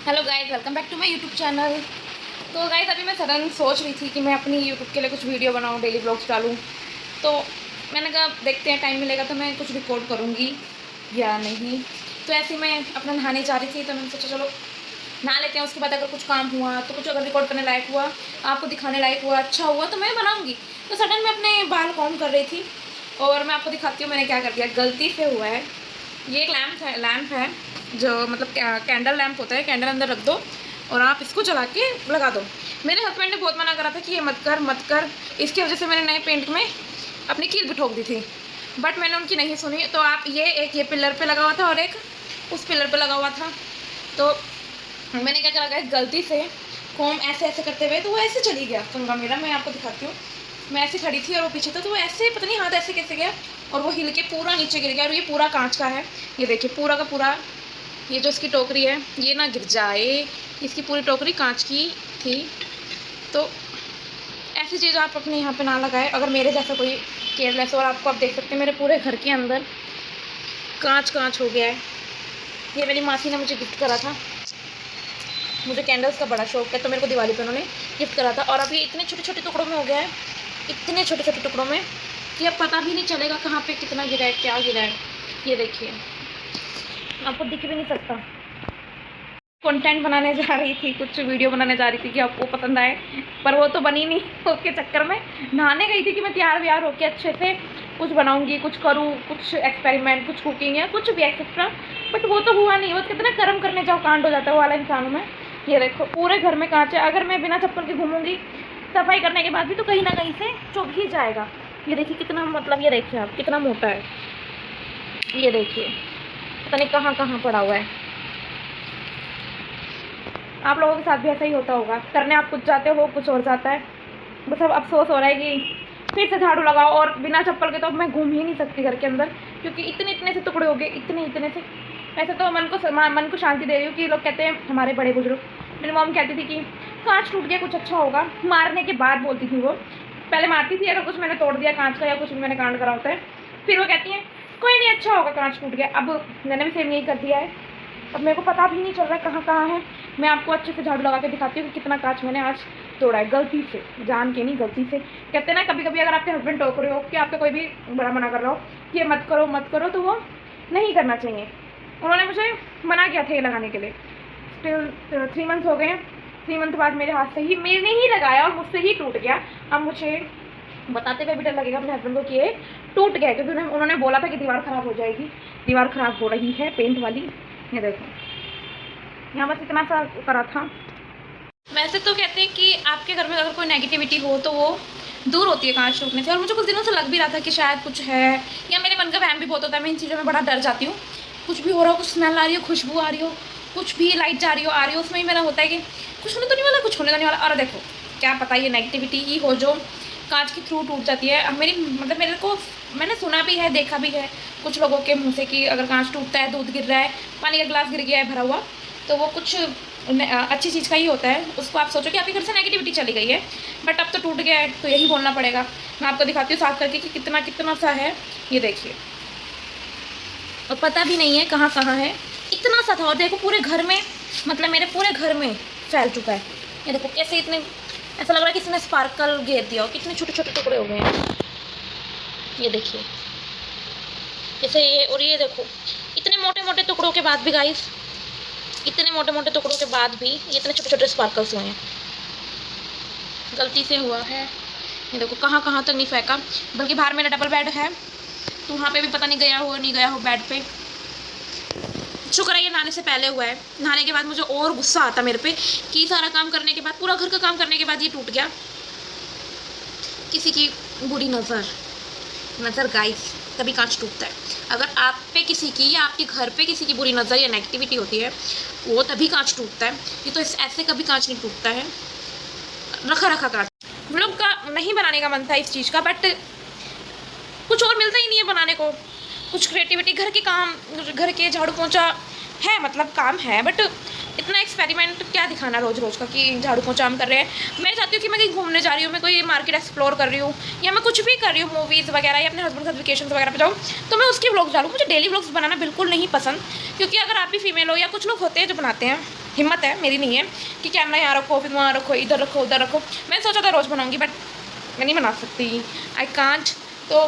Hello guys, welcome back to my YouTube channel. तो guys, अभी मैं सडन सोच रही थी कि मैं अपनी यूट्यूब के लिए कुछ वीडियो बनाऊं, डेली व्लॉग्स डालूं। तो मैंने कहा देखते हैं, टाइम मिलेगा तो मैं कुछ रिकॉर्ड करूंगी या नहीं। तो ऐसे ही मैं अपना नहाने जा रही थी, तो मैंने सोचा चलो नहा लेते हैं। उसके बाद अगर कुछ काम हुआ तो कुछ अगर रिकॉर्ड करने लायक हुआ, आपको दिखाने लायक हुआ, अच्छा हुआ तो मैं बनाऊँगी। तो सडन मैं अपने बाल कॉम्ब कर रही थी और मैं आपको दिखाती हूँ मैंने क्या कर दिया। गलती से हुआ है, ये एक लैम्प है जो मतलब कैंडल लैम्प होता है। कैंडल अंदर रख दो और आप इसको जला के लगा दो। मेरे हस्बैंड ने बहुत मना करा था कि ये मत कर। इसकी वजह से मैंने नए पेंट में अपनी कील भी ठोक दी थी, बट मैंने उनकी नहीं सुनी। तो आप ये पिलर पे लगा हुआ था और एक उस पिलर पे लगा हुआ था। तो मैंने क्या करा गाइस, गलती से कोम ऐसे ऐसे करते हुए तो वो ऐसे चली गया पंगा मेरा। मैं आपको दिखाती हूँ। मैं ऐसे खड़ी थी और वो पीछे था, तो वो ऐसे पता नहीं हाथ ऐसे कैसे गया और वो हिल के पूरा नीचे गिर गया। और ये पूरा कांच का है, ये देखिए पूरा का पूरा। ये जो इसकी टोकरी है ये ना गिर जाए, इसकी पूरी टोकरी कांच की थी। तो ऐसी चीज़ आप अपने यहाँ पे ना लगाए अगर मेरे जैसा कोई केयरलेस। और आपको आप देख सकते हैं मेरे पूरे घर के अंदर कांच हो गया है। ये मेरी मासी ने मुझे गिफ्ट करा था। मुझे कैंडल्स का बड़ा शौक है, तो मेरे को दिवाली पे उन्होंने गिफ्ट करा था। और अब ये इतने छोटे छोटे टुकड़ों में हो गया है, इतने छोटे छोटे टुकड़ों में कि अब पता भी नहीं चलेगा कहाँ पे कितना गिरा है, क्या गिरा है। ये देखिए, आपको दिख भी नहीं सकता। कंटेंट बनाने जा रही थी, कुछ वीडियो बनाने जा रही थी कि आपको पसंद आए, पर वो तो बनी नहीं। उसके चक्कर में नहाने गई थी कि मैं तैयार व्यार होकर अच्छे से कुछ बनाऊंगी, कुछ करूँ, कुछ एक्सपेरिमेंट, कुछ कुकिंग या कुछ भी एक्सेट्रा। बट वो तो हुआ नहीं। वो कितना कर्म करने जाओ कांड हो जाता है वो वाला इंसान हूँ मैं। ये देखो पूरे घर में कांच है। अगर मैं बिना चप्पल के घूमूंगी सफाई करने के बाद भी तो कहीं ना कहीं से चुभ ही जाएगा। ये देखिए कितना, मतलब ये देखिए आप कितना मोटा है। ये देखिए पता नहीं कहाँ कहाँ पड़ा हुआ है। आप लोगों के साथ भी ऐसा ही होता होगा, करने आप कुछ जाते हो कुछ और जाता है। बस अब अफसोस हो रहा है कि फिर से झाड़ू लगाओ। और बिना चप्पल के तो मैं घूम ही नहीं सकती घर के अंदर, क्योंकि इतने इतने से टुकड़े हो गए, इतने इतने से। वैसे तो मन को शांति दे रही हूँ कि लोग कहते हैं, हमारे बड़े बुजुर्ग, मेरी मॉम कहती थी कि कांच टूट गया कुछ अच्छा होगा। मारने के बाद बोलती थी वो, पहले मारती थी अगर कुछ मैंने तोड़ दिया कांच का या कुछ भी मैंने कांड करा होता है, फिर वो कहती हैं कोई नहीं अच्छा होगा कांच टूट गया। अब मैंने भी सेम यही कर दिया है। अब मेरे को पता भी नहीं चल रहा है कहाँ कहाँ है। मैं आपको अच्छे से झाड़ू लगा के दिखाती हूँ कि कितना कांच मैंने आज तोड़ा है, गलती से, जान के नहीं, गलती से। कहते हैं ना कभी कभी अगर आपके हस्बैंड टोक रहे हो कि आपका कोई भी बड़ा मना कर रहा हो कि ये मत करो, तो वो नहीं करना चाहिए। उन्होंने मुझे मना किया था ये लगाने के लिए। स्टिल 3 मंथ हो गए हैं। 3 मंथ बाद मेरे हाथ से ही, मैंने ही लगाया और मुझसे ही टूट गया। अब मुझे बताते हुए भी डर लगेगा अपने हस्बैंड को कि ये टूट गया, क्योंकि उन्होंने बोला था कि दीवार ख़राब हो जाएगी। दीवार ख़राब हो रही है पेंट वाली। ये देखो यहाँ बस इतना सा करा था। वैसे तो कहते हैं कि आपके घर में अगर कोई नेगेटिविटी हो तो वो दूर होती है कांच टूटने से। और मुझे कुछ दिनों से लग भी रहा था कि शायद कुछ है, या मेरे मन का वहम भी बहुत होता है। मैं इन चीज़ों में बड़ा डर जाती हूँ। कुछ भी हो रहा हो, कुछ स्मेल आ रही हो, खुशबू आ रही हो, कुछ भी लाइट जा रही हो उसमें ही मेरा होता है कि कुछ होने तो नहीं वाला, कुछ होने तो नहीं वाला। और देखो क्या पता ये नेगेटिविटी ही हो जो कांच के थ्रू टूट जाती है। मेरी मतलब मेरे को, मैंने सुना भी है, देखा भी है कुछ लोगों के मुँह से कि अगर कांच टूटता है, दूध गिर रहा है, पानी का गिलास गिर गया है भरा हुआ, तो वो कुछ अच्छी चीज़ का ही होता है। उसको आप सोचो कि आपके घर से नेगेटिविटी चली गई है। बट अब तो टूट गया है तो यही बोलना पड़ेगा। मैं आपको दिखाती हूँ साफ करके कि कितना कितना सा है। ये देखिए, और पता भी नहीं है कहाँ कहाँ है, इतना सा था। और देखो पूरे घर में, मतलब मेरे पूरे घर में फैल चुका है। ये देखो कैसे, इतने ऐसा लग रहा है कि इसने स्पार्कल घेर दिया हो, कितने छोटे छोटे टुकड़े हो गए हैं। ये देखिए जैसे ये, और ये देखो इतने मोटे मोटे टुकड़ों के बाद भी गाइस, इतने मोटे मोटे टुकड़ों के बाद भी ये इतने छोटे छोटे स्पार्कल्स हुए हैं। गलती से हुआ है। ये देखो कहाँ कहाँ तक नहीं फेंका, बल्कि बाहर मेरा डबल बेड है तो वहाँ पे भी पता नहीं गया हो नहीं गया हो बेड पे। शुक्र है ये नहाने से पहले हुआ है। नहाने के बाद मुझे और गुस्सा आता मेरे पे कि सारा काम करने के बाद, पूरा घर का काम करने के बाद ये टूट गया। किसी की बुरी नज़र गाइस, तभी कांच टूटता है। अगर आप पे किसी की या आपके घर पे किसी की बुरी नज़र या नेगेटिविटी होती है, वो तभी कांच टूटता है। ये तो ऐसे कभी कांच नहीं टूटता है। रखा कांच। हम लोग का नहीं बनाने का मन था इस चीज़ का, बट कुछ और मिलता ही नहीं है बनाने को। कुछ क्रिएटिविटी, घर के काम, घर के झाड़ू पोंछा है, मतलब काम है, बट इतना एक्सपेरिमेंट क्या दिखाना रोज़ रोज़ का कि झाड़ू पोंछा हम कर रहे हैं। मैं चाहती हूँ कि मैं कहीं घूमने जा रही हूँ, मैं कोई मार्केट एक्सप्लोर कर रही हूँ, या मैं कुछ भी कर रही हूँ, मूवीज़ वगैरह, या अपने हस्बैंड के साथ वेकेशन वगैरह पे जाऊँ, तो मैं उसके व्लॉग्स डालूँ। मुझे डेली व्लॉग्स बनाना बिल्कुल नहीं पसंद, क्योंकि अगर आप भी फीमेल हो या कुछ लोग होते हैं जो बनाते हैं, हिम्मत है, मेरी नहीं है कि कैमरा यहाँ रखो, फिर वहाँ रखो, इधर रखो, उधर रखो। मैंने सोचा था रोज़ बनाऊँगी, बट मैं नहीं बना सकती, आई कांट। तो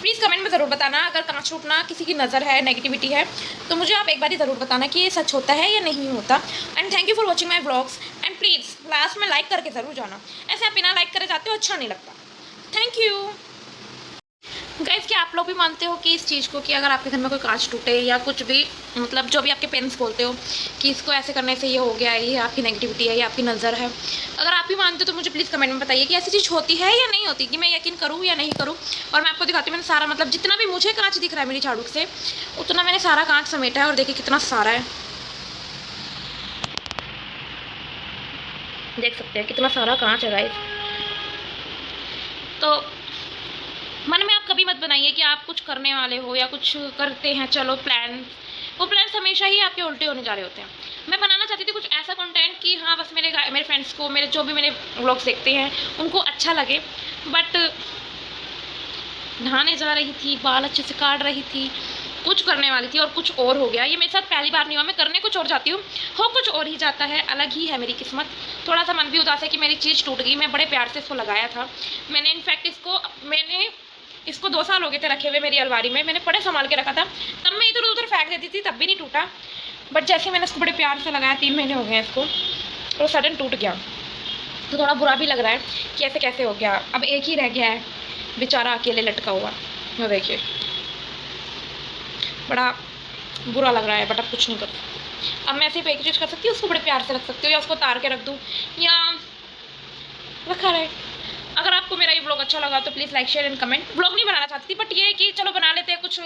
प्लीज़ कमेंट में ज़रूर बताना, अगर कांच टूटना किसी की नज़र है, नेगेटिविटी है, तो मुझे आप एक बार ही ज़रूर बताना कि ये सच होता है या नहीं होता। And thank you for watching my vlogs. And please last में लाइक करके ज़रूर जाना, ऐसे आप बिना लाइक करे जाते हो, अच्छा नहीं लगता। Thank you guys. क्या आप लोग भी मानते हो कि इस चीज़ को, कि अगर आपके घर में कोई कांच टूटे या कुछ भी, मतलब जो भी आपके पेरेंट्स बोलते हो कि इसको ऐसे करने से ये हो गया है, ये आपकी नेगेटिविटी है, ये आपकी नज़र है, अगर आप भी मानते हो तो मुझे प्लीज़ कमेंट में बताइए कि ऐसी चीज़ होती है या नहीं होती, कि मैं यकीन करूँ या नहीं करूँ। और मैं आपको दिखाती हूँ, मैंने सारा, मतलब जितना भी मुझे कांच दिख रहा है मेरी झाड़ू से, उतना मैंने सारा कांच समेटा है। और देखिए कितना सारा है, देख सकते हैं कितना सारा कांच है गाइस। तो मन में आप कभी मत बनाइए कि आप कुछ करने वाले हो या कुछ करते हैं, चलो प्लान, वो प्लान्स हमेशा ही आपके उल्टे होने जा रहे होते हैं। मैं बनाना चाहती थी कुछ ऐसा कंटेंट कि हाँ बस मेरे फ्रेंड्स को, मेरे जो भी मेरे व्लॉग्स देखते हैं उनको अच्छा लगे, बट नहाने जा रही थी, बाल अच्छे से काट रही थी, कुछ करने वाली थी और कुछ और हो गया। ये मेरे साथ पहली बार नहीं हुआ, मैं करने कुछ और जाती हूँ, हो कुछ और ही जाता है। अलग ही है मेरी किस्मत। थोड़ा सा मन भी उदास है कि मेरी चीज़ टूट गई। मैं बड़े प्यार से इसको लगाया था, मैंने इनफैक्ट इसको 2 साल हो गए थे रखे हुए मेरी अलमारी में, मैंने बड़े संभाल के रखा था। तब मैं इधर उधर फेंक देती थी, तब भी नहीं टूटा। बट जैसे मैंने इसको बड़े प्यार से लगाया, 3 महीने हो गए हैं इसको, तो सडन टूट गया। तो थोड़ा बुरा भी लग रहा है कि ऐसे कैसे हो गया। अब एक ही रह गया है बेचारा, अकेले लटका हुआ। वो देखिए बड़ा बुरा लग रहा है, बट अब कुछ नहीं कर सकती। अब मैं सिर्फ एक चीज़ कर सकती हूँ, उसको बड़े प्यार से रख सकती हूँ, या उसको उतार के रख दूँ, या रखा रहे। अगर आपको मेरा ये व्लॉग अच्छा लगा तो please like share and comment. Vlog नहीं बनाना चाहती थी, बट ये है कि चलो बना लेते हैं, कुछ